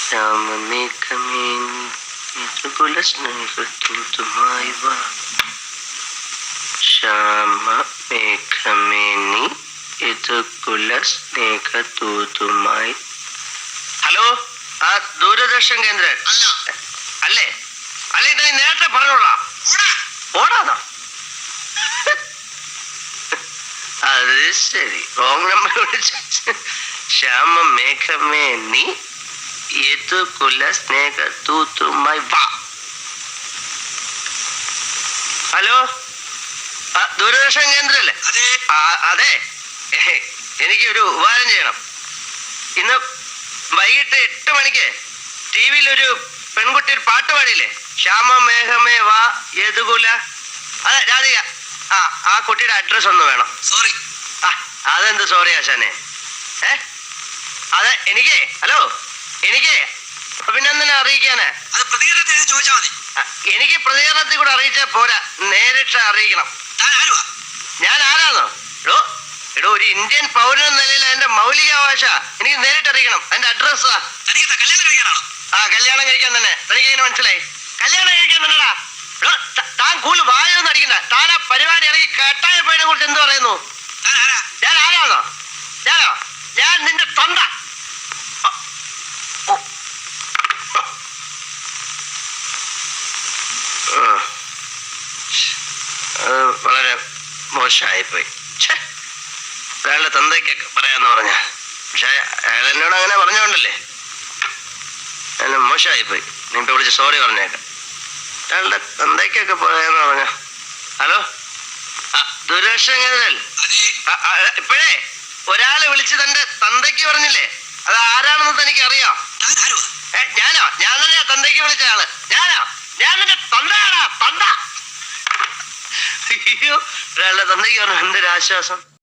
ശ്യാമമേഘമേനി വാ ശ്യാമമേഘമേനി യദുകുല സ്നേഹദൂതുമായി. ഹലോ, ആ ദൂരദർശൻ കേന്ദ്രൻ അല്ലേ? അല്ലേ, നീ നേരത്തെ പറഞ്ഞോളാം. ഓടാന്നോ? അത് ശരി, റോങ് നമ്പർ വിളിച്ച. ശ്യാമമേഘമേനി യദുകുല സ്നേഹദൂതുമായി വാ. ഹലോ, ദൂരദർശൻ കേന്ദ്രല്ലേ? അതെ, എനിക്കൊരു ഉപകാരം ചെയ്യണം. ഇന്ന് വൈകിട്ട് 8 മണിക്ക് TV-യിൽ ഒരു പെൺകുട്ടി ഒരു പാട്ട് പാടിയില്ലേ? ശ്യാമമേഘമേ വാ യദുകുല. അതെ, രാധിക. ആ കുട്ടിയുടെ അഡ്രസ് ഒന്ന് വേണം. സോറി. അതെന്ത് സോറി ആശാനെ? അതെ, ഹലോ, എനിക്ക് അഭിനന്ദനം അറിയിക്കാന്. അത് പ്രതികരണത്തിൽ ചോദിച്ചാൽ മതി. എനിക്ക് പ്രതികരണത്തിൽ കൂടെ അറിയിച്ചാൽ പോരാ, നേരിട്ട് അറിയിക്കണം. ഞാൻ ആരാന്നോ? എടോ, ഒരു ഇന്ത്യൻ പൗരൻ എന്ന നിലയിൽ അതിന്റെ മൗലികാവകാശ എനിക്ക് നേരിട്ട് അറിയിക്കണം. അതിന്റെ അഡ്രസ്. കല്യാണം കഴിക്കാൻ തന്നെ. തനിക്ക് എങ്ങനെ മനസ്സിലായി? കല്യാണം കഴിക്കാൻ തന്നെടാ. താൻ കൂടുതൽ വായൊന്നും അടിക്കണ്ട. താൻ ആ പരിപാടി ഇറങ്ങി കെട്ടായ പയ്യനെ കുറിച്ച് എന്ത് പറയുന്നു? ഞാൻ ആരാന്നോ? ഞാൻ നിന്റെ തൊണ്ട. വളരെ മോശമായിപ്പോയി. അയാളുടെ തന്തയ്ക്കൊക്കെ പറയാന്ന് പറഞ്ഞ, പക്ഷെ അയാൾ എന്നോട് അങ്ങനെ പറഞ്ഞോണ്ടല്ലേ അയാൾ മോശമായിപ്പോയി. നീ ഇപ്പൊ വിളിച്ച് സോറി പറഞ്ഞേക്കാം. അയാളുടെ തന്തയ്ക്കൊക്കെ പറയാന്ന് പറഞ്ഞ. ഹലോ, ദൂരദർശൻ കേന്ദ്രൽ. ഇപ്പോഴേ ഒരാള് വിളിച്ച് തന്റെ തന്തയ്ക്ക് പറഞ്ഞില്ലേ? അത് ആരാണെന്ന് തനിക്ക് അറിയാം? ഞാനോ? ഞാൻ തന്നെയാ തന്തയ്ക്ക് വിളിച്ച ആള്. ഞാൻ നിന്റെ തന്തയാടാ, തന്ത. അയ്യോ, ഒരാളുടെ തന്തയ്ക്ക് പറഞ്ഞു. എന്തൊരു ആശ്വാസം.